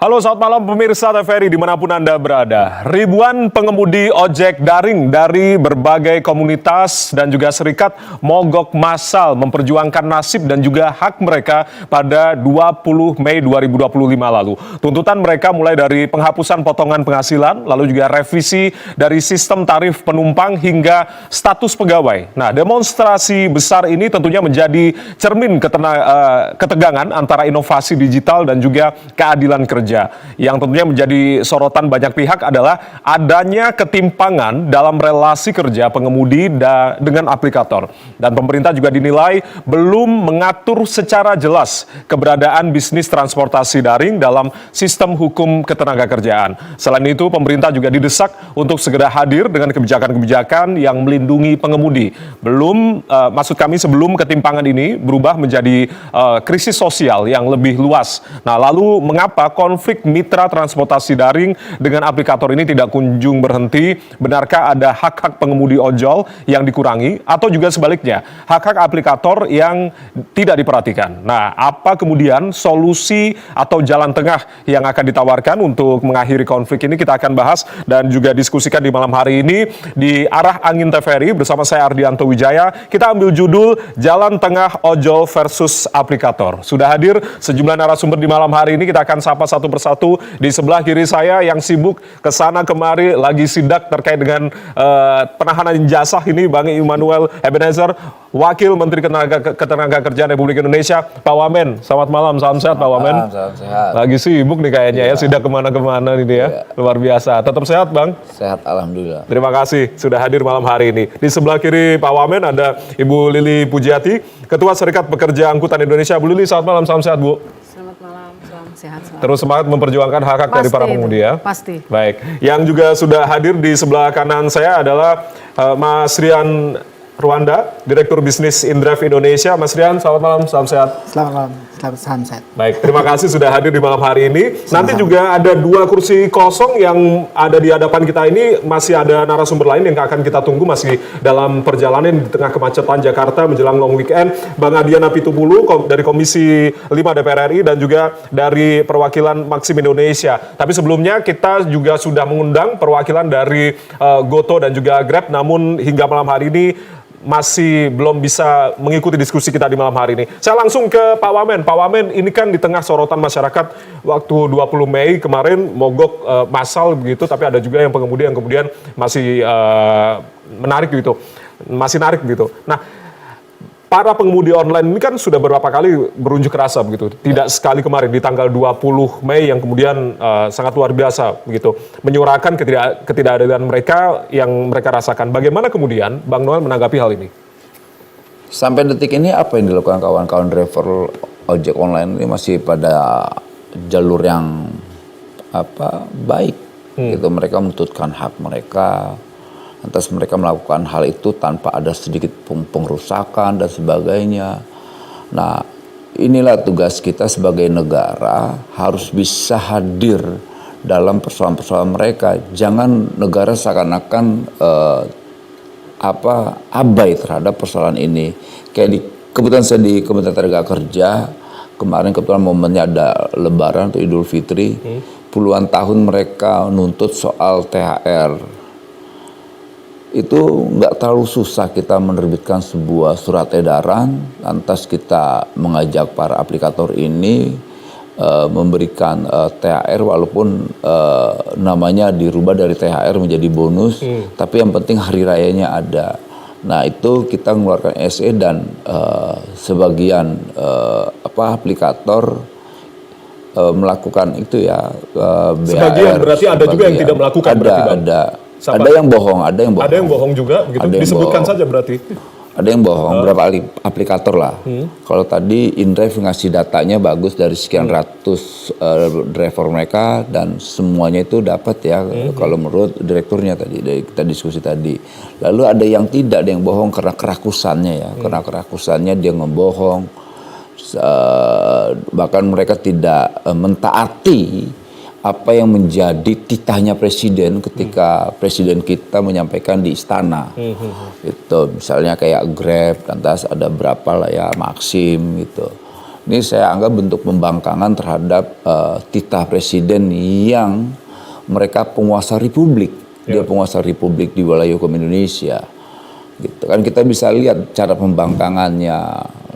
Halo, selamat malam pemirsa TVRI dimanapun Anda berada. Ribuan pengemudi ojek daring dari berbagai komunitas dan juga serikat mogok massal memperjuangkan nasib dan juga hak mereka pada 20 Mei 2025 lalu. Tuntutan mereka mulai dari penghapusan potongan penghasilan, lalu juga revisi dari sistem tarif penumpang hingga status pegawai. Nah, demonstrasi besar ini tentunya menjadi cermin ketegangan antara inovasi digital dan juga keadilan kerja. Yang tentunya menjadi sorotan banyak pihak adalah adanya ketimpangan dalam relasi kerja pengemudi dengan aplikator. Dan pemerintah juga dinilai belum mengatur secara jelas keberadaan bisnis transportasi daring dalam sistem hukum ketenagakerjaan. Selain itu, pemerintah juga didesak untuk segera hadir dengan kebijakan-kebijakan yang melindungi pengemudi. Maksud kami sebelum ketimpangan ini berubah menjadi krisis sosial yang lebih luas. Nah, lalu mengapa konflik mitra transportasi daring dengan aplikator ini tidak kunjung berhenti? Benarkah ada hak-hak pengemudi ojol yang dikurangi atau juga sebaliknya, hak-hak aplikator yang tidak diperhatikan? Nah, apa kemudian solusi atau jalan tengah yang akan ditawarkan untuk mengakhiri konflik ini? Kita akan bahas dan juga diskusikan di malam hari ini di Arah Angin TVRI bersama saya Ardianto Wijaya. Kita ambil judul Jalan Tengah Ojol versus Aplikator. Sudah hadir sejumlah narasumber di malam hari ini. Kita akan sapa satu persatu. Di sebelah kiri saya yang sibuk kesana kemari lagi sidak terkait dengan penahanan jasa ini, Bang Immanuel Ebenezer, Wakil Menteri Ketenagakerjaan Republik Indonesia. Pak Wamen, selamat malam, salam sehat Pak Wamen. Salam sehat. Lagi sibuk nih kayaknya ya, sidak kemana-kemana ini ya, luar biasa. Tetap sehat Bang? Sehat, alhamdulillah. Terima kasih sudah hadir malam hari ini. Di sebelah kiri Pak Wamen ada Ibu Lili Pujiati, Ketua Serikat Pekerja Angkutan Indonesia. Bu Lili, selamat malam, salam sehat Bu. Selamat malam, salam sehat selalu. Terus semangat memperjuangkan hak-hak dari para pengemudi ya. Pasti. Baik, yang juga sudah hadir di sebelah kanan saya adalah Mas Rian Rwanda, Direktur Bisnis Indrive Indonesia. Mas Rian, selamat malam, salam sehat. Selamat malam, salam sehat. Baik, terima kasih sudah hadir di malam hari ini. Nanti juga ada 2 kursi kosong yang ada di hadapan kita ini. Masih ada narasumber lain yang akan kita tunggu masih dalam perjalanan di tengah kemacetan Jakarta menjelang long weekend. Bang Adian Apitupulu dari Komisi 5 DPR RI dan juga dari perwakilan Maxim Indonesia. Tapi sebelumnya kita juga sudah mengundang perwakilan dari Goto dan juga Grab. Namun hingga malam hari ini masih belum bisa mengikuti diskusi kita di malam hari ini. Saya langsung ke Pak Wamen. Pak Wamen, ini kan di tengah sorotan masyarakat waktu 20 Mei kemarin mogok massal begitu, tapi ada juga yang pengemudi yang kemudian masih menarik gitu. Masih narik gitu. Nah, para pengemudi online ini kan sudah beberapa kali berunjuk rasa begitu. Tidak sekali kemarin di tanggal 20 Mei yang kemudian sangat luar biasa begitu. Menyuarakan ketidakadilan mereka yang mereka rasakan. Bagaimana kemudian Bang Noel menanggapi hal ini? Sampai detik ini apa yang dilakukan kawan-kawan driver ojek online ini masih pada jalur yang baik. Gitu, mereka menuntutkan hak mereka. Lantas mereka melakukan hal itu tanpa ada sedikit pengrusakan dan sebagainya. Nah, inilah tugas kita sebagai negara, harus bisa hadir dalam persoalan-persoalan mereka. Jangan negara seakan-akan abai terhadap persoalan ini. Kayak kebetulan saya di Kementerian Tenagakerja, kemarin kebetulan momennya ada Lebaran atau Idul Fitri, puluhan tahun mereka nuntut soal THR. Itu nggak terlalu susah kita menerbitkan sebuah surat edaran, lantas kita mengajak para aplikator ini memberikan THR walaupun namanya dirubah dari THR menjadi bonus, tapi yang penting hari rayanya ada. Nah, itu kita mengeluarkan SE dan sebagian aplikator melakukan itu ya. Sebagian berarti ada juga yang tidak melakukan. Ada. Ada yang bohong, ada yang bohong. Ada yang bohong juga, begitu. Disebutkan saja berarti. Ada yang bohong, berapa aplikator lah. Kalau tadi Indrive ngasih datanya bagus dari sekian ratus driver mereka dan semuanya itu dapat ya. Kalau menurut direkturnya tadi, kita diskusi tadi. Lalu ada yang tidak, ada yang bohong karena kerakusannya ya. Karena kerakusannya dia ngebohong. Bahkan mereka tidak mentaati apa yang menjadi titahnya presiden ketika presiden kita menyampaikan di istana. Itu misalnya kayak Grab, lantas ada berapa lah ya, Maxim gitu. Ini saya anggap bentuk pembangkangan terhadap titah presiden yang mereka penguasa republik. Dia penguasa republik di wilayah hukum Indonesia. Gitu kan, kita bisa lihat cara pembangkangannya.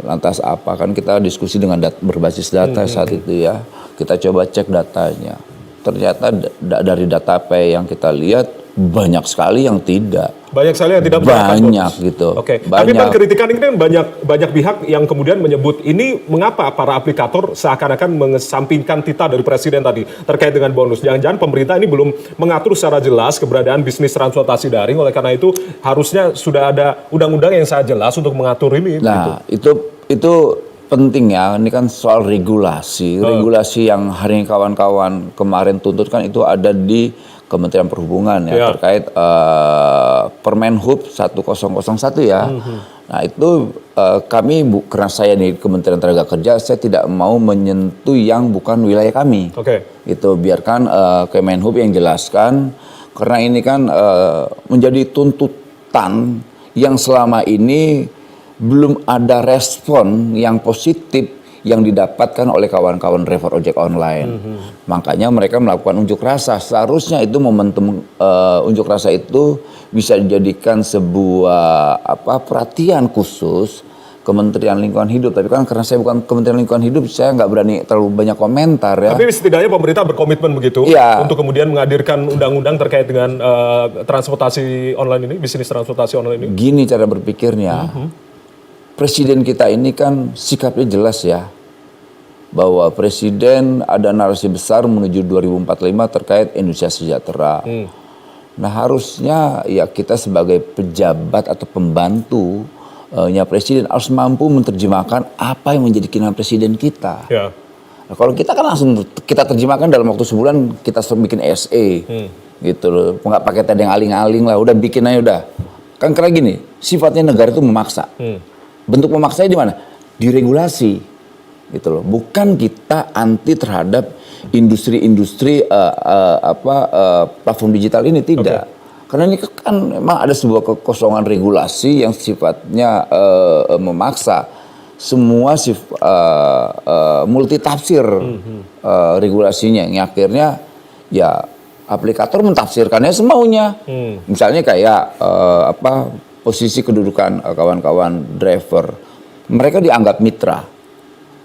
Lantas apa? Kan kita diskusi dengan berbasis data saat itu ya. Kita coba cek datanya. Ternyata dari data apa yang kita lihat banyak sekali yang tidak. Banyak sekali yang tidak menggunakan Banyak bonus. gitu. Oke. Tapi kan kritikan ini kan banyak pihak yang kemudian menyebut ini mengapa para aplikator seakan-akan mengesampingkan titah dari presiden tadi terkait dengan bonus. Jangan-jangan pemerintah ini belum mengatur secara jelas keberadaan bisnis transportasi daring. Oleh karena itu harusnya sudah ada undang-undang yang sangat jelas untuk mengatur ini. Nah, itu penting ya. Ini kan soal regulasi. Regulasi yang hari ini kawan-kawan kemarin tuntut kan itu ada di Kementerian Perhubungan ya, terkait Permenhub 1001 ya. Nah itu kami, karena saya di Kementerian Tenaga Kerja, saya tidak mau menyentuh yang bukan wilayah kami. Itu biarkan Kemenhub yang jelaskan, karena ini kan menjadi tuntutan yang selama ini belum ada respon yang positif yang didapatkan oleh kawan-kawan driver ojek online. Makanya mereka melakukan unjuk rasa. Seharusnya itu momentum unjuk rasa itu bisa dijadikan sebuah perhatian khusus Kementerian Lingkungan Hidup. Tapi kan karena saya bukan Kementerian Lingkungan Hidup, saya nggak berani terlalu banyak komentar ya. Tapi setidaknya pemerintah berkomitmen begitu untuk kemudian menghadirkan undang-undang terkait dengan transportasi online ini, bisnis transportasi online ini. Gini cara berpikirnya. Presiden kita ini kan sikapnya jelas ya. Bahwa presiden ada narasi besar menuju 2045 terkait Indonesia sejahtera. Nah harusnya ya kita sebagai pejabat atau pembantu presiden harus mampu menerjemahkan apa yang menjadi keinginan presiden kita. Nah, kalau kita kan langsung kita terjemahkan dalam waktu sebulan, kita bikin SE gitu loh, nggak pakai tedeng aling-aling lah, udah bikin aja udah. Kan karena gini, sifatnya negara itu memaksa. Bentuk memaksanya di mana? Di regulasi. Gitu loh. Bukan kita anti terhadap industri-industri platform digital ini, tidak. Karena ini kan memang ada sebuah kekosongan regulasi yang sifatnya memaksa. Semua multitafsir regulasinya, yang akhirnya ya aplikator mentafsirkannya semaunya. Misalnya kayak posisi kedudukan kawan-kawan driver, mereka dianggap mitra.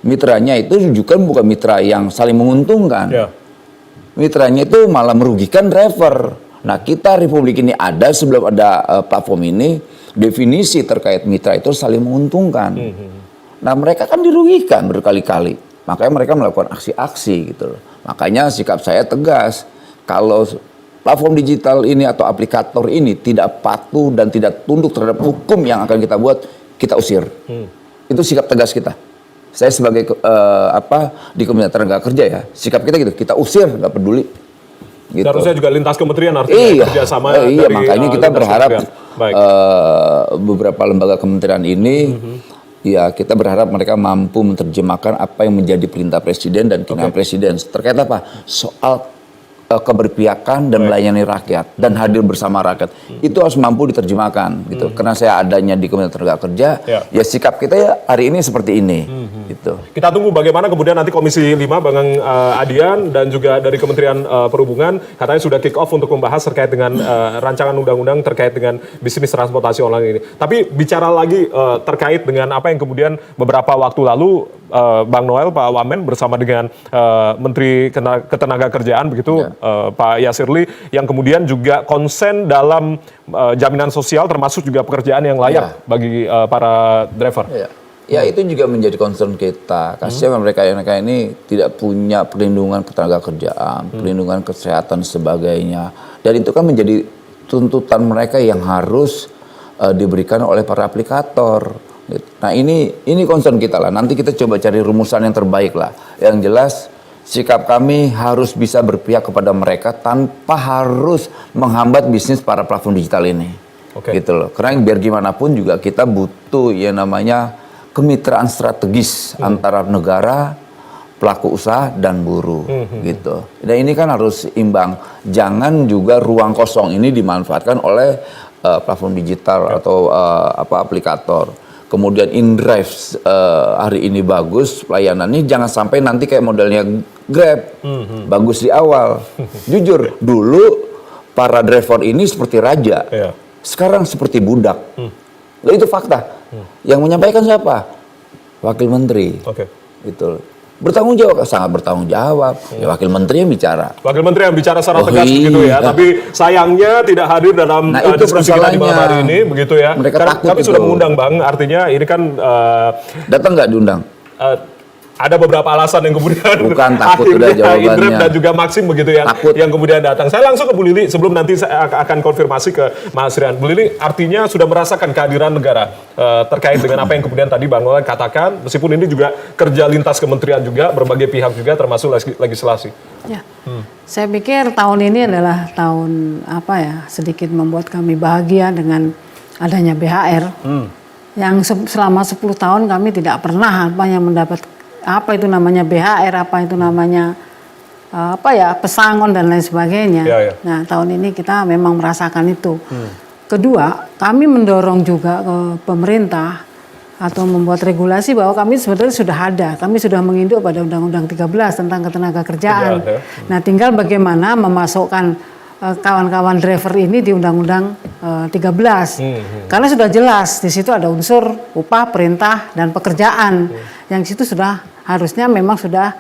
Mitranya itu bukan mitra yang saling menguntungkan. Mitranya itu malah merugikan driver. Nah, kita Republik ini ada sebelum ada platform ini, definisi terkait mitra itu saling menguntungkan. Nah, mereka kan dirugikan berkali-kali. Makanya mereka melakukan aksi-aksi gitu loh. Makanya sikap saya tegas. Kalau platform digital ini atau aplikator ini tidak patuh dan tidak tunduk terhadap hukum yang akan kita buat, kita usir. Itu sikap tegas kita. Saya sebagai di Kementerian Tenaga Kerja ya, sikap kita gitu, kita usir, nggak peduli. Gitu. Harusnya juga lintas kementerian artinya kerjasama. Iya, makanya kita berharap beberapa lembaga kementerian ini, ya kita berharap mereka mampu menerjemahkan apa yang menjadi perintah presiden dan keinginan presiden terkait apa soal keberpihakan dan melayani rakyat dan hadir bersama rakyat, itu harus mampu diterjemahkan gitu. Karena saya adanya di Kementerian Tenaga Kerja, ya sikap kita ya hari ini seperti ini gitu. Kita tunggu bagaimana kemudian nanti Komisi 5 Bang Adian dan juga dari Kementerian Perhubungan katanya sudah kick off untuk membahas terkait dengan rancangan undang-undang terkait dengan bisnis transportasi online ini. Tapi bicara lagi terkait dengan apa yang kemudian beberapa waktu lalu Bang Noel, Pak Wamen bersama dengan Menteri Ketenagakerjaan begitu, Pak Yasirli, yang kemudian juga konsen dalam jaminan sosial termasuk juga pekerjaan yang layak bagi para driver. Ya itu juga menjadi concern kita. Kasihan mereka ini tidak punya perlindungan ketenagakerjaan, perlindungan kesehatan sebagainya. Dan itu kan menjadi tuntutan mereka yang harus diberikan oleh para aplikator. Nah ini concern kita lah. Nanti kita coba cari rumusan yang terbaik lah. Yang jelas sikap kami harus bisa berpihak kepada mereka tanpa harus menghambat bisnis para platform digital ini. Gitu loh. Karena biar gimana pun juga kita butuh yang namanya kemitraan strategis antara negara, pelaku usaha dan buruh gitu. Dan ini kan harus imbang. Jangan juga ruang kosong ini dimanfaatkan oleh platform digital atau aplikator. kemudian InDrive hari ini bagus pelayanannya, jangan sampai nanti kayak modelnya Grab, bagus di awal. Jujur, dulu para driver ini seperti raja, sekarang seperti budak. Nah, itu fakta. Yang menyampaikan siapa? Wakil Menteri. Itu bertanggung jawab, sangat bertanggung jawab. Ya, Wakil Menteri yang bicara. Wakil Menteri yang bicara secara tegas begitu ya. Tapi sayangnya tidak hadir dalam diskusi kita di malam hari ini, begitu ya. Mereka Karena takut kami sudah mengundang Bang, artinya ini kan datang nggak diundang? ada beberapa alasan yang kemudian Bukan, takut udah akhirnya jawabannya. Indrep dan juga Maxim begitu yang kemudian datang. Saya langsung ke Bu Lili sebelum nanti saya akan konfirmasi ke Mas Rian. Bu Lili artinya sudah merasakan kehadiran negara terkait dengan apa yang kemudian tadi Bang Nolan katakan, meskipun ini juga kerja lintas kementerian juga, berbagai pihak juga termasuk legislasi. Ya, saya pikir tahun ini adalah tahun sedikit membuat kami bahagia dengan adanya BHR. Yang selama 10 tahun kami tidak pernah mendapat apa itu namanya BHR, apa itu namanya pesangon dan lain sebagainya. Nah, tahun ini kita memang merasakan itu. Kedua, kami mendorong juga ke pemerintah atau membuat regulasi bahwa kami sebenarnya sudah ada. Kami sudah menginduk pada Undang-Undang 13 tentang ketenagakerjaan. Nah, tinggal bagaimana memasukkan kawan-kawan driver ini di Undang-Undang 13. Karena sudah jelas di situ ada unsur upah, perintah, dan pekerjaan. Yang situ sudah harusnya memang sudah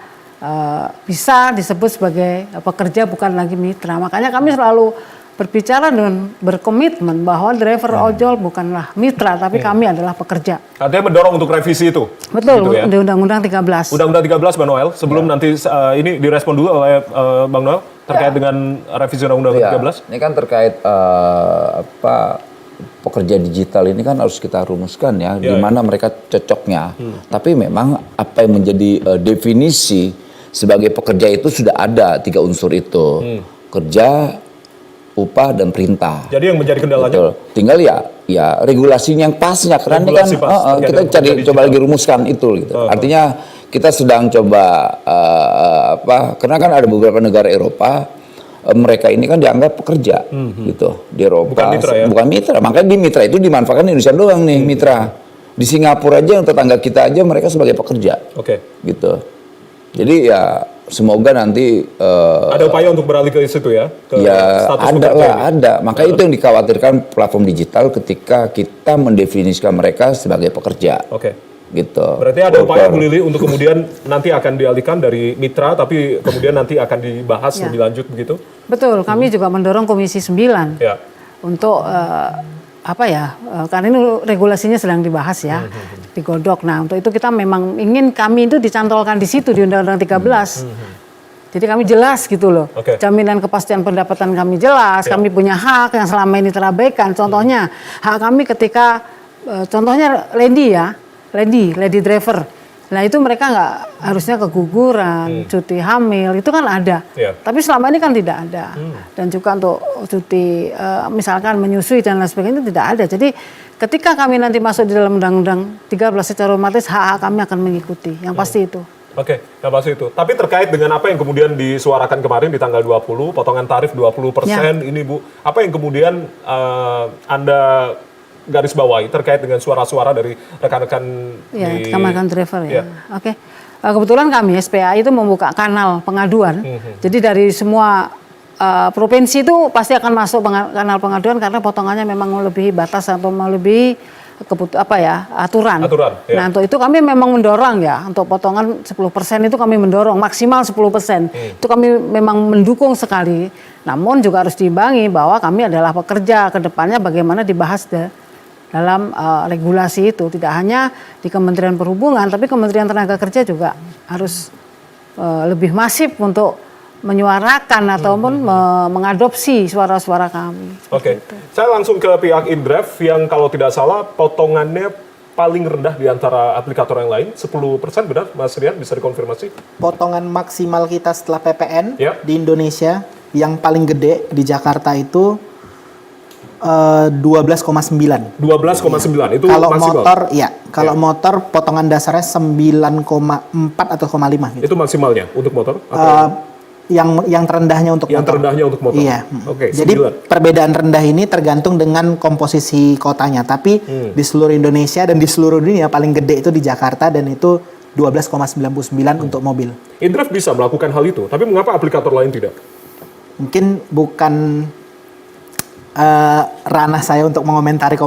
bisa disebut sebagai pekerja, bukan lagi mitra. Makanya kami selalu berbicara dan berkomitmen bahwa driver ojol bukanlah mitra, tapi kami adalah pekerja. Artinya mendorong untuk revisi itu? Betul, gitu ya? di Undang-Undang 13. Undang-Undang 13, Bang Noel. Sebelum nanti ini direspon dulu oleh Bang Noel terkait dengan revisi Undang-Undang 13. Ini kan terkait pekerja digital ini kan harus kita rumuskan ya, di mana mereka cocoknya. Tapi memang apa yang menjadi definisi sebagai pekerja itu sudah ada 3 unsur itu. Kerja, upah, dan perintah. Jadi yang menjadi kendalanya? Betul. Tinggal ya regulasinya yang pasnya. Karena ini kan kita coba lagi rumuskan itu. Gitu. Artinya kita sedang coba karena kan ada beberapa negara Eropa, mereka ini kan dianggap pekerja gitu di Eropa. Bukan mitra ya? Bukan mitra. Makanya di mitra itu dimanfaatkan Indonesia doang nih mitra. Di Singapura aja, yang tetangga kita aja mereka sebagai pekerja. Gitu. Jadi ya semoga nanti ada upaya untuk beralih ke situ ya? Ada. Makanya itu yang dikhawatirkan platform digital ketika kita mendefinisikan mereka sebagai pekerja. Gitu. Berarti ada upaya Bu Lili untuk kemudian nanti akan dialihkan dari mitra, tapi kemudian nanti akan dibahas lebih lanjut begitu? Betul, kami juga mendorong Komisi 9 untuk karena ini regulasinya sedang dibahas ya, digodok. Nah, untuk itu kita memang ingin kami itu dicantolkan di situ di Undang-Undang 13. Jadi kami jelas gitu loh, jaminan kepastian pendapatan kami jelas, kami punya hak yang selama ini terabaikan. Contohnya, hak kami ketika, contohnya lady driver. Nah itu mereka nggak harusnya keguguran, cuti hamil, itu kan ada. Tapi selama ini kan tidak ada. Dan juga untuk cuti misalkan menyusui dan lain sebagainya itu tidak ada. Jadi ketika kami nanti masuk di dalam Undang-Undang 13 secara otomatis hak kami akan mengikuti. Yang pasti itu. Yang pasti itu. Tapi terkait dengan apa yang kemudian disuarakan kemarin di tanggal 20, potongan tarif 20% ini Bu, apa yang kemudian Anda garis bawahi terkait dengan suara-suara dari rekan-rekan rekan-rekan driver ya. Kebetulan kami SPAI itu membuka kanal pengaduan. Jadi dari semua provinsi itu pasti akan masuk kanal pengaduan karena potongannya memang melebihi batas atau melebihi aturan. Nah, untuk itu kami memang mendorong ya, untuk potongan 10% itu kami mendorong maksimal 10%. Itu kami memang mendukung sekali. Namun juga harus diimbangi bahwa kami adalah pekerja, ke depannya bagaimana dibahas dalam regulasi itu, tidak hanya di Kementerian Perhubungan, tapi Kementerian Tenaga Kerja juga harus lebih masif untuk menyuarakan ataupun mengadopsi suara-suara kami. Saya langsung ke pihak InDrive yang kalau tidak salah potongannya paling rendah di antara aplikator yang lain, 10%, benar Mas Rian, bisa dikonfirmasi? Potongan maksimal kita setelah PPN di Indonesia yang paling gede di Jakarta itu 12,9. 12,9 itu kalau maksimal? Kalau motor potongan dasarnya 9,4 atau 9,5 gitu. Itu maksimalnya untuk motor? yang terendahnya untuk Yang motor. terendahnya untuk motor. Iya. Oke, Jadi 9. perbedaan rendah ini tergantung dengan komposisi kotanya. Tapi di seluruh Indonesia dan di seluruh dunia paling gede itu di Jakarta dan itu 12,99 untuk mobil. InDrive bisa melakukan hal itu, tapi mengapa aplikator lain tidak? Mungkin bukan ranah saya untuk mengomentari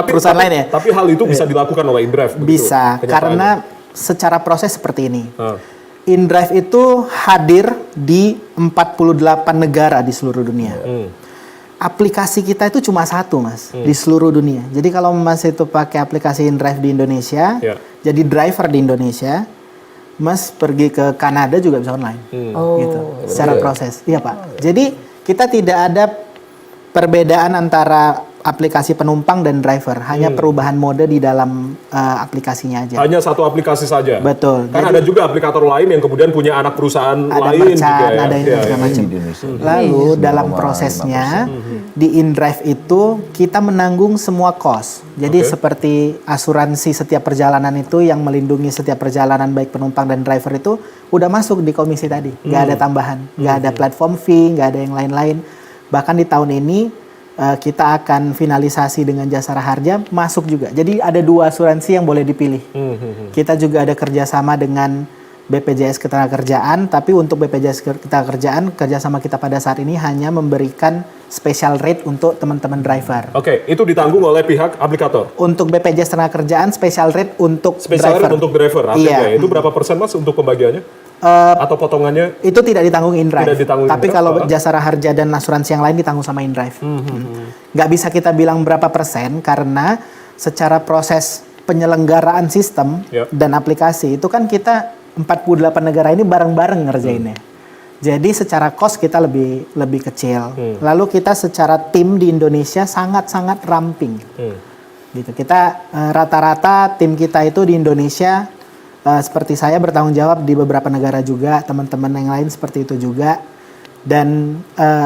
perusahaan lain ya. Tapi hal itu bisa dilakukan oleh InDrive. begitu, Bisa, kenyataannya. karena secara proses seperti ini. InDrive itu hadir di 48 negara di seluruh dunia. Aplikasi kita itu cuma satu, Mas, di seluruh dunia. Jadi kalau Mas itu pakai aplikasi InDrive di Indonesia, jadi driver di Indonesia, Mas pergi ke Kanada juga bisa online. Gitu, secara proses. Iya, Pak. Jadi kita tidak ada perbedaan antara aplikasi penumpang dan driver, hanya perubahan mode di dalam aplikasinya aja. Hanya satu aplikasi saja. Betul. Kan ada juga aplikator lain yang kemudian punya anak perusahaan Ada lain merchant, juga ya. ada yang Iya, segala iya. macam. Indonesia. Lalu dalam prosesnya di InDrive itu kita menanggung semua cost. Jadi seperti asuransi setiap perjalanan itu yang melindungi setiap perjalanan baik penumpang dan driver itu udah masuk di komisi tadi. Nggak ada tambahan, nggak ada platform fee, nggak ada yang lain-lain. Bahkan di tahun ini kita akan finalisasi dengan Jasara Harja masuk juga. Jadi ada 2 asuransi yang boleh dipilih. Kita juga ada kerjasama dengan BPJS Ketenagakerjaan, tapi untuk BPJS Ketenagakerjaan kerjasama kita pada saat ini hanya memberikan special rate untuk teman-teman driver. Oke, itu ditanggung oleh pihak aplikator. Untuk BPJS Ketenagakerjaan special rate untuk Special driver. rate untuk driver. Artinya Iya. itu berapa persen, Mas, untuk pembagiannya? Atau potongannya? Itu tidak ditanggung InDrive. Tidak ditanggung Tapi InDrive, kalau Jasara Harja dan asuransi yang lain ditanggung sama InDrive. Nggak bisa kita bilang berapa persen karena secara proses penyelenggaraan sistem dan aplikasi itu kan kita 48 negara ini bareng-bareng ngerjainnya. Jadi secara cost kita lebih kecil. Lalu kita secara tim di Indonesia sangat-sangat ramping. Gitu. Kita rata-rata tim kita itu di Indonesia seperti saya bertanggung jawab di beberapa negara juga, teman-teman yang lain seperti itu juga. Dan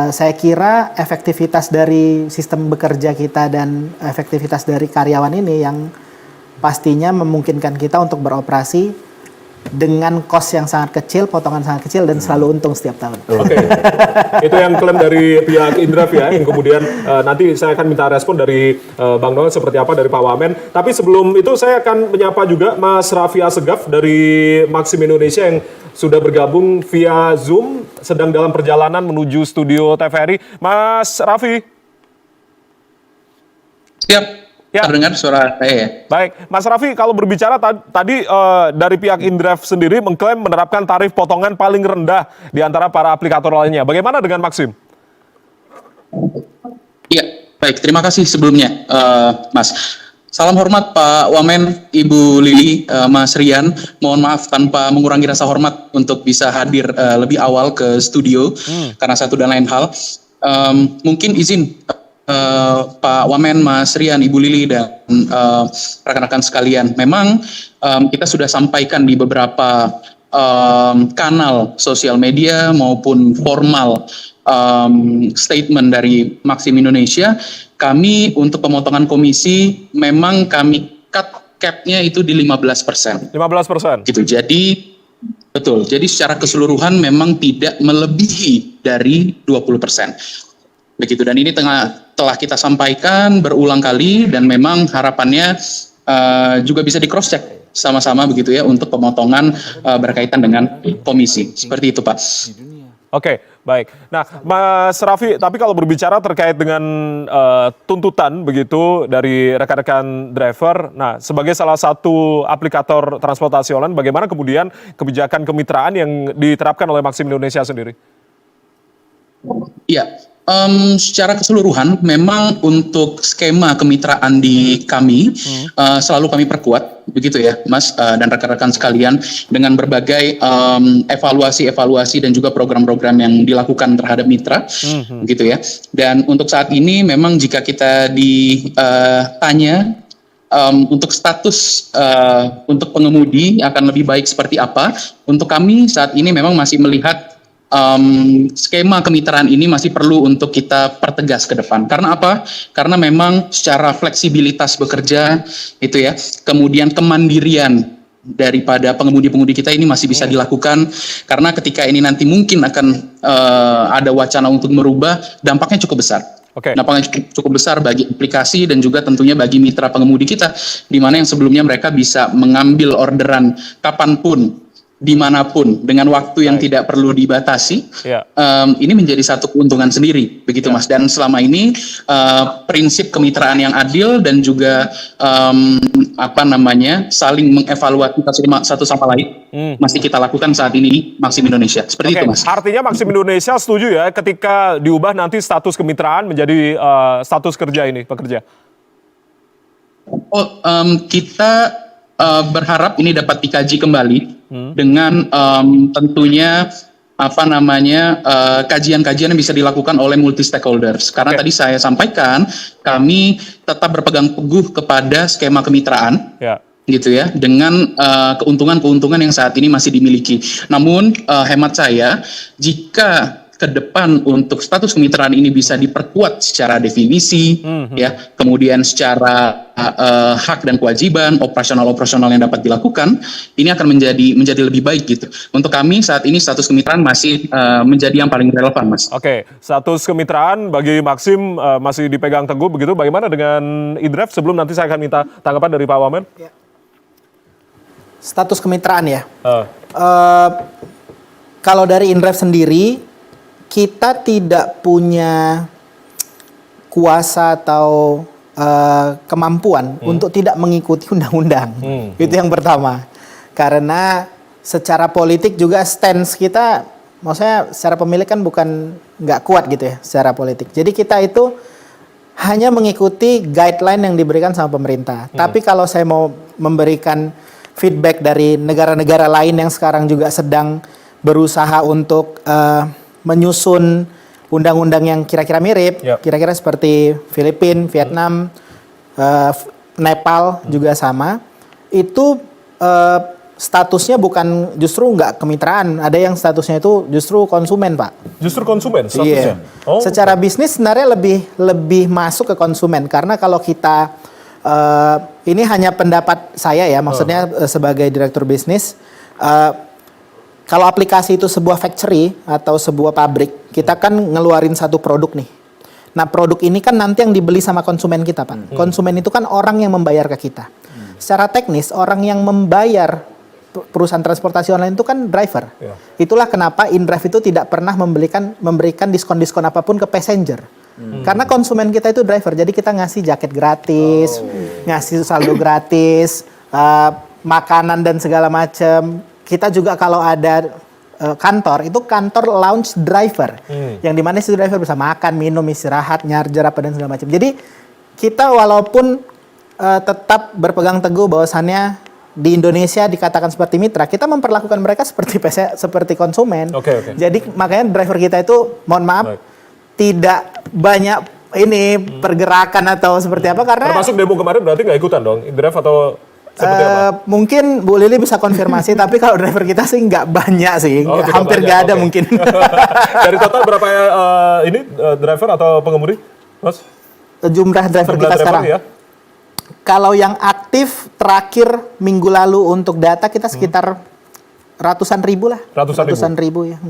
saya kira efektivitas dari sistem bekerja kita dan efektivitas dari karyawan ini yang pastinya memungkinkan kita untuk beroperasi dengan cost yang sangat kecil, potongan sangat kecil dan selalu untung setiap tahun. Oke, itu yang klaim dari pihak InDrive ya, yang kemudian nanti saya akan minta respon dari Bang Noel seperti apa dari Pak Wamen. Tapi sebelum itu saya akan menyapa juga Mas Raffi Assegaf dari Maxim Indonesia yang sudah bergabung via Zoom, sedang dalam perjalanan menuju studio TVRI. Mas Raffi. Siap. Ya. Terdengar suara saya ya? Baik, Mas Raffi, kalau berbicara tadi dari pihak InDrive sendiri mengklaim menerapkan tarif potongan paling rendah di antara para aplikator lainnya. Bagaimana dengan Maxim? Iya, baik. Terima kasih sebelumnya, Mas. Salam hormat Pak Wamen, Ibu Lili, Mas Rian. Mohon maaf tanpa mengurangi rasa hormat untuk bisa hadir lebih awal ke studio karena satu dan lain hal. Mungkin izin Pak Wamen, Mas Rian, Ibu Lili, dan rekan-rekan sekalian. Memang kita sudah sampaikan di beberapa kanal sosial media maupun formal statement dari Maxim Indonesia, kami untuk pemotongan komisi memang kami cut cap-nya itu di 15%. 15%? Gitu, jadi betul, jadi secara keseluruhan memang tidak melebihi dari 20%. Begitu, dan ini telah kita sampaikan berulang kali dan memang harapannya juga bisa di cross check sama-sama begitu ya untuk pemotongan berkaitan dengan komisi. Seperti itu, Pak. Oke, baik. Nah, Mas Raffi, tapi kalau berbicara terkait dengan tuntutan begitu dari rekan-rekan driver, nah sebagai salah satu aplikator transportasi online, bagaimana kemudian kebijakan kemitraan yang diterapkan oleh Maxim Indonesia sendiri? Iya. Secara keseluruhan memang untuk skema kemitraan di kami selalu kami perkuat begitu ya Mas dan rekan-rekan sekalian dengan berbagai evaluasi dan juga program-program yang dilakukan terhadap mitra begitu ya. Dan untuk saat ini memang jika kita ditanya untuk status untuk pengemudi akan lebih baik seperti apa, untuk kami saat ini memang masih melihat skema kemitraan ini masih perlu untuk kita pertegas ke depan. Karena apa? Karena memang secara fleksibilitas bekerja itu ya, kemudian kemandirian daripada pengemudi-pengemudi kita ini masih bisa dilakukan, karena ketika ini nanti mungkin akan ada wacana untuk merubah, dampaknya cukup besar. Dampaknya cukup besar bagi aplikasi dan juga tentunya bagi mitra pengemudi kita, di mana yang sebelumnya mereka bisa mengambil orderan kapanpun, dimanapun, dengan waktu yang tidak perlu dibatasi. Ini menjadi satu keuntungan sendiri, begitu Mas. Dan selama ini prinsip kemitraan yang adil dan juga saling mengevaluasi satu sama lain masih kita lakukan saat ini di Maxim Indonesia. Seperti itu, Mas. Artinya Maxim Indonesia setuju ya ketika diubah nanti status kemitraan menjadi status kerja ini, pekerja? Kita berharap ini dapat dikaji kembali dengan tentunya kajian-kajian yang bisa dilakukan oleh multi stakeholders. Karena tadi saya sampaikan kami tetap berpegang teguh kepada skema kemitraan, gitu ya, dengan keuntungan-keuntungan yang saat ini masih dimiliki. Namun hemat saya, jika ke depan untuk status kemitraan ini bisa diperkuat secara definisi, ya, kemudian secara hak dan kewajiban operasional yang dapat dilakukan, ini akan menjadi lebih baik gitu. Untuk kami saat ini status kemitraan masih menjadi yang paling relevan, Mas. Status kemitraan bagi Maxim masih dipegang teguh begitu. Bagaimana dengan INDRIVE? Sebelum nanti saya akan minta tanggapan dari Pak Wamen. Status kemitraan ya. Kalau dari INDRIVE sendiri, kita tidak punya kuasa atau kemampuan untuk tidak mengikuti undang-undang. Itu yang pertama. Karena secara politik juga stance kita, maksudnya secara pemilik kan bukan nggak kuat gitu ya secara politik. Jadi kita itu hanya mengikuti guideline yang diberikan sama pemerintah. Tapi kalau saya mau memberikan feedback dari negara-negara lain yang sekarang juga sedang berusaha untuk menyusun undang-undang yang kira-kira mirip, kira-kira seperti Filipina, Vietnam, Nepal juga sama. Itu statusnya bukan justru nggak kemitraan, ada yang statusnya itu justru konsumen, Pak. Justru konsumen statusnya? Secara bisnis sebenarnya lebih masuk ke konsumen, karena kalau kita ini hanya pendapat saya ya, maksudnya sebagai direktur bisnis. Kalau aplikasi itu sebuah factory atau sebuah pabrik, kita kan ngeluarin satu produk nih. Nah, produk ini kan nanti yang dibeli sama konsumen kita, Pak. Konsumen itu kan orang yang membayar ke kita. Secara teknis, orang yang membayar perusahaan transportasi online itu kan driver. Itulah kenapa INDRIVE itu tidak pernah memberikan diskon-diskon apapun ke passenger. Karena konsumen kita itu driver, jadi kita ngasih jaket gratis, ngasih saldo gratis, makanan dan segala macam. Kita juga kalau ada kantor, itu kantor lounge driver. Yang dimana si driver bisa makan, minum, istirahat, nyarjar apa dan segala macam. Jadi kita walaupun tetap berpegang teguh bahwasannya di Indonesia dikatakan seperti mitra, kita memperlakukan mereka seperti konsumen. Jadi makanya driver kita itu, mohon maaf, tidak banyak ini pergerakan atau seperti apa, karena termasuk demo kemarin berarti nggak ikutan dong INDRIVE atau seperti apa? Mungkin Bu Lili bisa konfirmasi, tapi kalau driver kita sih nggak banyak sih, hampir nggak ada mungkin. Dari total berapa driver atau pengemudi, Mas? Jumlah driver kita sekarang. Kalau yang aktif terakhir minggu lalu untuk data kita sekitar ratusan ribu lah. Ratusan ribu ya.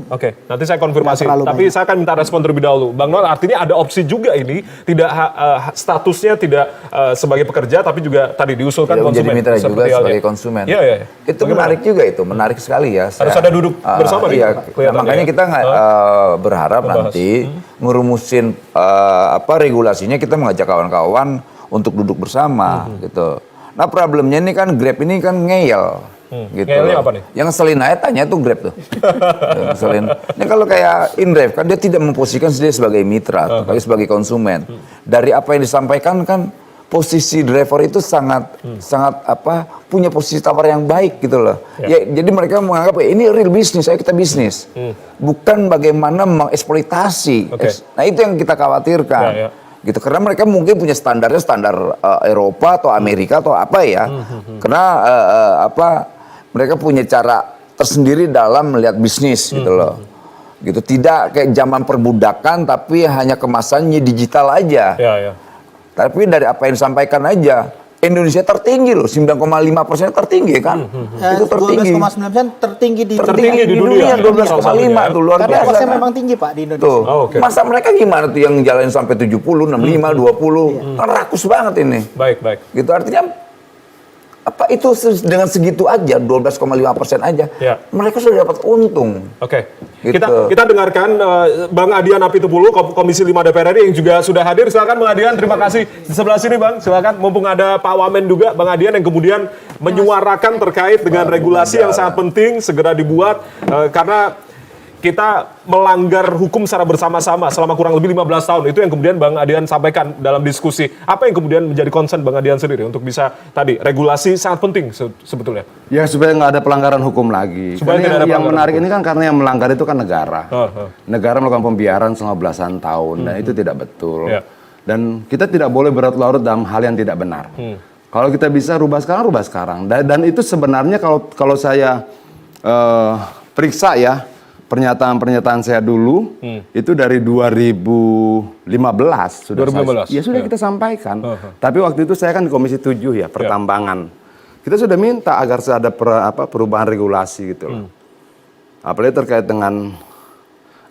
Nanti saya konfirmasi. Tapi saya akan minta respon terlebih dahulu. Bang Noel, artinya ada opsi juga ini, tidak statusnya tidak sebagai pekerja, tapi juga tadi diusulkan konsumen. Menjadi mitra juga sebagai konsumen. Itu menarik juga itu, menarik sekali ya. Harus ada duduk bersama nih. Makanya kita berharap nanti ngerumusin regulasinya, kita mengajak kawan-kawan untuk duduk bersama gitu. Nah problemnya ini kan Grab ini kan ngeyel. Gitu. Ngeyelnya apa nih? Yang ngeselin aja tanya tuh Grab tuh. Ngeselin. Ini kalau kayak INDRIVE kan dia tidak memposisikan dia sebagai mitra, tapi sebagai konsumen. Dari apa yang disampaikan kan posisi driver itu sangat punya posisi tawar yang baik gitu loh. Jadi mereka menganggap ini real bisnis, kita bisnis. Bukan bagaimana mengeksploitasi. Nah itu yang kita khawatirkan. Gitu, karena mereka mungkin punya standar Eropa atau Amerika atau apa ya. Karena mereka punya cara tersendiri dalam melihat bisnis gitu loh. Gitu, tidak kayak zaman perbudakan tapi hanya kemasannya digital aja. Tapi dari apa yang disampaikan aja Indonesia tertinggi loh, 9,5% tertinggi kan? Itu tertinggi. 12,9% tertinggi di Tertinggi di dunia. 12,5 tuh luar Karena biasa. kosnya Kan? memang tinggi Pak di Indonesia. Tuh, Oh, oke. masa mereka gimana tuh yang jalanin sampai 70, 65, 20? Kan rakus banget ini. Baik. Gitu artinya apa itu dengan segitu aja 12,5% aja, Ya. mereka sudah dapat untung. Oke, Gitu. kita dengarkan Bang Adian Apitupulu, Komisi 5 DPR RI yang juga sudah hadir. Silakan Bang Adian, terima kasih. Di sebelah sini Bang, silakan. Mumpung ada Pak Wamen juga, Bang Adian yang kemudian menyuarakan terkait dengan regulasi yang sangat penting segera dibuat karena kita melanggar hukum secara bersama-sama selama kurang lebih 15 tahun. Itu yang kemudian Bang Adian sampaikan dalam diskusi. Apa yang kemudian menjadi concern Bang Adian sendiri untuk bisa tadi regulasi sangat penting sebetulnya? Ya supaya nggak ada pelanggaran hukum lagi. Supaya Karena tidak ada yang pelanggaran menarik hukum. ini kan karena yang melanggar itu kan negara. Negara melakukan pembiaran selama belasan tahun dan itu tidak betul. Ya. Dan kita tidak boleh berlarut-larut dalam hal yang tidak benar. Kalau kita bisa rubah sekarang. Dan itu sebenarnya kalau saya periksa ya pernyataan-pernyataan saya dulu itu dari 2015 sudah 2015, ya sudah ya. kita sampaikan. Tapi waktu itu saya kan di Komisi 7 ya pertambangan. Kita sudah minta agar ada perubahan regulasi gitu loh. Apalagi terkait dengan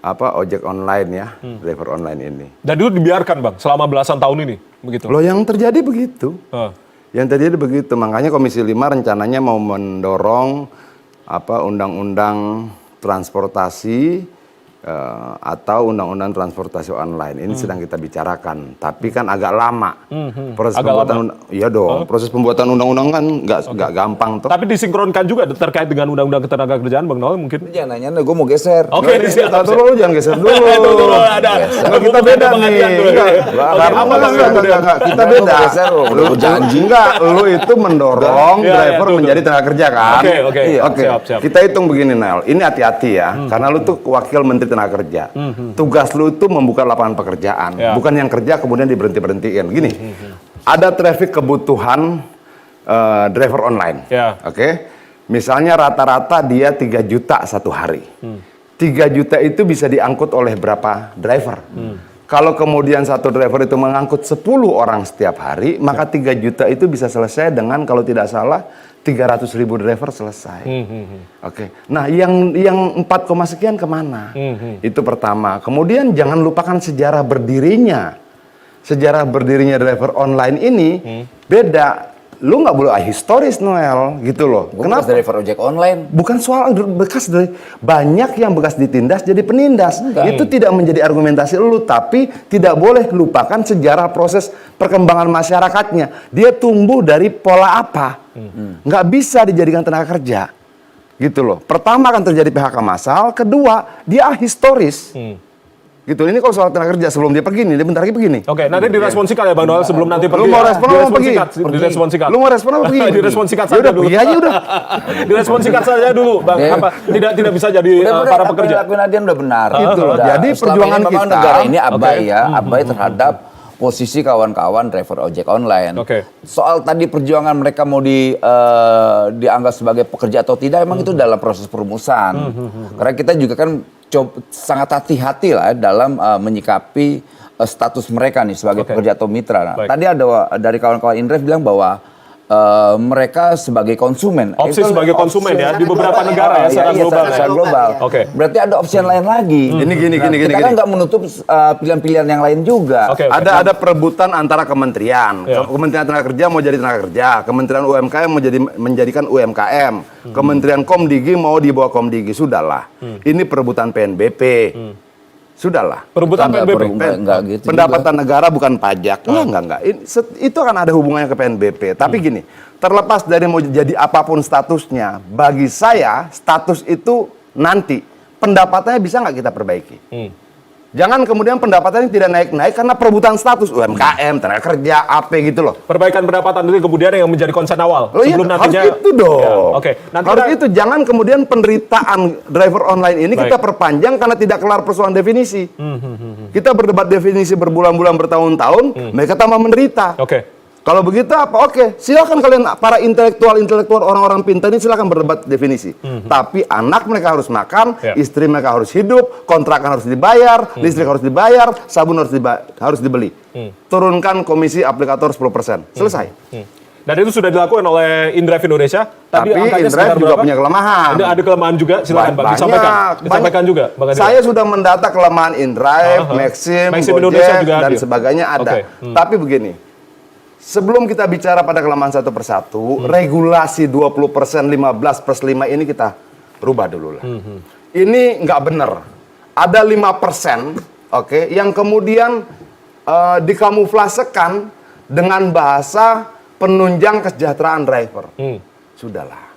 ojek online ya, driver online ini. Dan itu dibiarkan Bang selama belasan tahun ini, begitu. Loh yang terjadi begitu. Ah. Yang terjadi begitu. Makanya Komisi 5 rencananya mau mendorong undang-undang transportasi atau undang-undang transportasi online. Ini sedang kita bicarakan, tapi kan agak lama. Proses Agak pembuatan iya dong. Proses pembuatan undang-undang kan nggak gampang toh. Tapi disinkronkan juga terkait dengan undang-undang ketenaga kerjaan Bang Noel mungkin. Jangan nanya, gue mau geser. Oke, Kita dulu jangan geser dulu. Dulu ada. Nggak, kita beda Bang nih. Adian dulu. Enggak, Oke, karena apa Bang? enggak. Kita beda. geser, udah janji. Enggak, lu itu mendorong Iya, driver betul. menjadi tenaga kerja kan? Oke. Iya, Oke. Siap. Kita hitung begini, Nel. Ini hati-hati ya, karena lu tuh wakil Menteri Tenaga Kerja. Tugas lu itu membuka lapangan pekerjaan, Ya. bukan yang kerja kemudian diberhenti-berhentiin. Gini, ada traffic kebutuhan driver online. Ya. Oke? Misalnya rata-rata dia 3 juta satu hari. 3 juta itu bisa diangkut oleh berapa driver? Kalau kemudian satu driver itu mengangkut 10 orang setiap hari, maka 3 juta itu bisa selesai dengan kalau tidak salah 300.000 driver selesai. Oke. Nah, yang 4, sekian kemana? Itu pertama. Kemudian jangan lupakan sejarah berdirinya. Sejarah berdirinya driver online ini beda. Lu nggak boleh historis, Noel, gitu loh. Gue bekas driver ojek online. Bukan soal bekas dari banyak yang bekas ditindas jadi penindas. Itu tidak menjadi argumentasi lu, tapi tidak boleh lupakan sejarah proses perkembangan masyarakatnya. Dia tumbuh dari pola apa? Nggak bisa dijadikan tenaga kerja. Gitu loh. Pertama akan terjadi PHK massal, kedua dia ahistoris. Gitu. Ini kalau soal tenaga kerja sebelum dia pergi nih, dia bentar lagi begini. Oke, nanti direspon singkat ya Bang Noel sebelum nanti pergi. Lu mau respon apa pergi? Direspon singkat. Lu mau respon apa pergi? Direspon singkat Ya saja udah, dulu. pergi aja udah. Direspon singkat saja dulu, Bang. Apa tidak bisa jadi para pekerja. Lakuin Adian udah benar. Gitu loh. Udah. Jadi Selama perjuangan ini memang kita- negara ini abai abai terhadap posisi kawan-kawan driver ojek online. Oke. Soal tadi perjuangan mereka mau dianggap sebagai pekerja atau tidak, emang itu dalam proses perumusan. Karena kita juga kan sangat hati-hati lah dalam menyikapi status mereka nih sebagai pekerja atau mitra. Nah, Baik. tadi ada dari kawan-kawan Indrive bilang bahwa mereka sebagai konsumen. Opsi Itu sebagai konsumen ya di beberapa negara ya secara Iya, global. secara ya. global. Oke. Berarti ada opsi yang lain lagi. Gini. Kita kan nggak menutup pilihan-pilihan yang lain juga. Oke. Ada perebutan antara kementerian. Ya. Kementerian Tenaga Kerja mau jadi tenaga kerja, Kementerian UMKM mau menjadikan UMKM, Kementerian Komdigi mau dibawa Komdigi. Sudahlah. Ini perebutan PNBP. Sudahlah. Perebutan PNBP. Enggak gitu. Pendapatan negara bukan pajak. Enggak. Itu akan ada hubungannya ke PNBP. Tapi gini, terlepas dari mau jadi apapun statusnya, bagi saya status itu nanti pendapatannya bisa nggak kita perbaiki. Jangan kemudian pendapatannya tidak naik-naik karena perebutan status UMKM, tenaga kerja, AP gitu loh. Perbaikan pendapatan itu kemudian yang menjadi concern awal Oh iya, sebelum nantinya. harus itu dong. Ya, oke. Nanti Harus kita- itu. Jangan kemudian penderitaan driver online ini kita perpanjang karena tidak kelar persoalan definisi. Kita berdebat definisi berbulan-bulan bertahun-tahun, mereka tambah menderita. Oke. Kalau begitu apa? Oke, silakan kalian para intelektual orang-orang pintar ini silakan berdebat definisi. Tapi anak mereka harus makan, Ya. istri mereka harus hidup, kontrakan harus dibayar, listrik harus dibayar, sabun harus dibeli. Turunkan komisi aplikator 10%. Selesai. Dan itu sudah dilakukan oleh InDrive Indonesia. Tapi angkanya InDrive sekitar juga berapa? punya kelemahan. Ada kelemahan juga, silakan Bang, disampaikan. Disampaikan juga, Bang Adian. Saya sudah mendata kelemahan InDrive, Maxim, Indonesia Gojek, juga dan hadir. sebagainya ada. Oke. Tapi begini, sebelum kita bicara pada kelemahan satu persatu, regulasi 20% 15+5 ini kita rubah dulu lah. Ini nggak benar. Ada 5%, oke, yang kemudian dikamuflasekan dengan bahasa penunjang kesejahteraan driver. Sudahlah.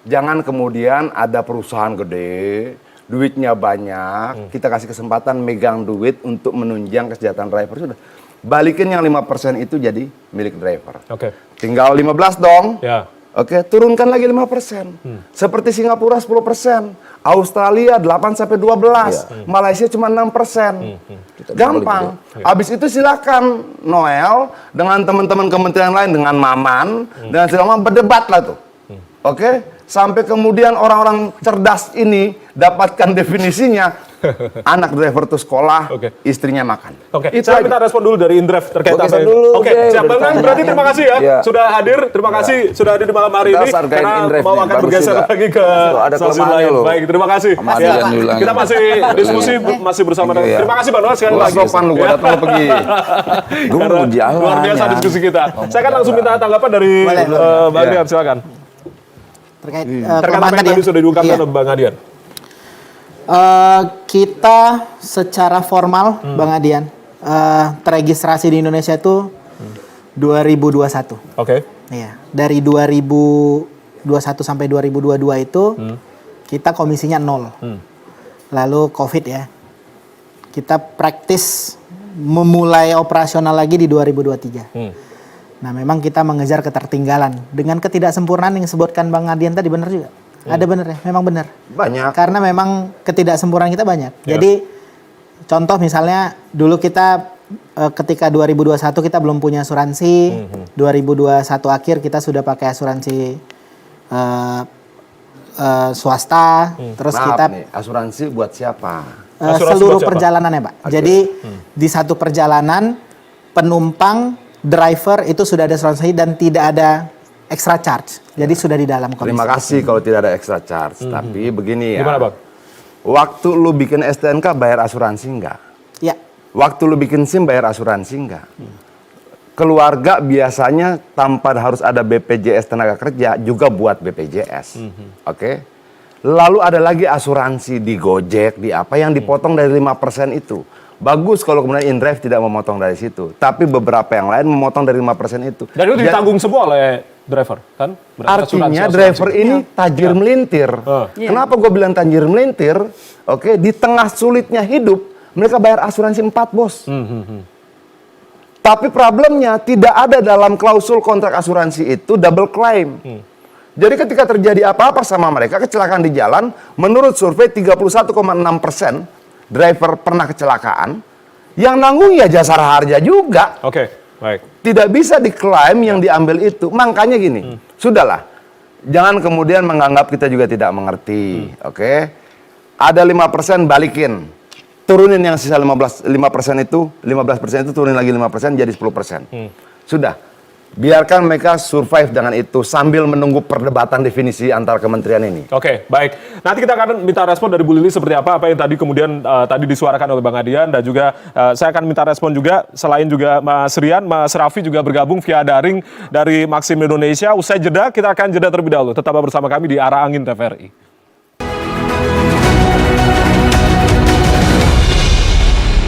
Jangan kemudian ada perusahaan gede, duitnya banyak, kita kasih kesempatan megang duit untuk menunjang kesejahteraan driver. Sudah. Balikin yang 5% itu jadi milik driver. Oke. Tinggal 15 dong. Ya. Oke, turunkan lagi 5%. Seperti Singapura 10%, Australia 8-12, Malaysia cuma 6%. Gampang. Habis itu silakan Noel dengan teman-teman kementerian lain, dengan Maman, dengan segala macam berdebat lah tuh. Oke, sampai kemudian orang-orang cerdas ini dapatkan definisinya. Anak driver tuh sekolah, istrinya makan. Oke, Itu saya aja. minta respon dulu dari InDrive terkait Oke, apa saya ini. dulu, Oke, oke, siap Bang. bertanya. Berarti terima kasih ya, Iya. sudah hadir. Terima kasih sudah hadir di malam hari Kita ini. harus hargain Karena InDrive mau nih, akan bagus bergeser juga. lagi ke Tuh, ada stasiun kelemahannya lain. loh. Baik, terima kasih. Sama Ya, Adian diulangi. kita masih diskusi, masih bersama dengan. Terima kasih Bang Noel sekali Lu lagi. sopan lu, gua Ya. datang lu pergi. Gue mau jalan. Luar biasa ya. diskusi kita. Saya kan langsung minta tanggapan dari Boleh, Bang Adian, silakan. Terkait Terkait kelemahan apa yang tadi tadi ya. sudah diungkapkan Iya. oleh Bang Adian. Kita secara formal, Bang Adian, terregistrasi di Indonesia itu 2021. Oke. Iya, dari 2021 sampai 2022 itu kita komisinya 0. Lalu COVID ya. Kita praktis memulai operasional lagi di 2023. Nah, memang kita mengejar ketertinggalan dengan ketidaksempurnaan yang disebutkan Bang Adian tadi, benar juga. Ada benar ya, memang benar. Banyak. Karena memang ketidaksempurnaan kita banyak. Jadi contoh misalnya dulu kita ketika 2021 kita belum punya asuransi, 2021 akhir kita sudah pakai asuransi swasta, terus Maaf kita nih, asuransi buat siapa? Asuransi seluruh buat siapa? perjalanan ya Pak. Jadi di satu perjalanan penumpang, driver itu sudah ada asuransi dan tidak ada extra charge. Jadi sudah di dalam komisi. Terima kasih kalau tidak ada extra charge. Tapi begini ya. Gimana Bang? Waktu lu bikin STNK bayar asuransi enggak? Ya. Waktu lu bikin SIM bayar asuransi enggak? Keluarga biasanya tanpa harus ada BPJS tenaga kerja juga buat BPJS. Oke? Lalu ada lagi asuransi di Gojek, di apa yang dipotong dari 5% itu. Bagus kalau kemudian InDrive tidak memotong dari situ. Tapi beberapa yang lain memotong dari 5% itu. Dan itu ditanggung semua oleh driver, kan? Berarti Artinya asuransi. driver ini tajir melintir. Kenapa gue bilang tajir melintir? Oke, di tengah sulitnya hidup, mereka bayar asuransi 4, bos. Tapi problemnya tidak ada dalam klausul kontrak asuransi itu double claim. Jadi ketika terjadi apa-apa sama mereka, kecelakaan di jalan, menurut survei 31,6% driver pernah kecelakaan, yang nanggung ya jasara harja juga. Oke, baik. Tidak bisa diklaim yang diambil itu. Makanya gini, sudahlah. Jangan kemudian menganggap kita juga tidak mengerti. Oke? Ada 5% balikin. Turunin yang sisa 15% itu, 15% itu turunin lagi 5% jadi 10%. Sudah. Biarkan mereka survive dengan itu sambil menunggu perdebatan definisi antar kementerian ini. Oke, baik. Nanti kita akan minta respon dari Bu Lili seperti apa yang tadi kemudian tadi disuarakan oleh Bang Adian, dan juga saya akan minta respon juga selain juga Mas Rian, Mas Raffi juga bergabung via daring dari Maxim Indonesia. Usai jeda kita akan jeda terlebih dahulu. Tetaplah bersama kami di Arah Angin TVRI.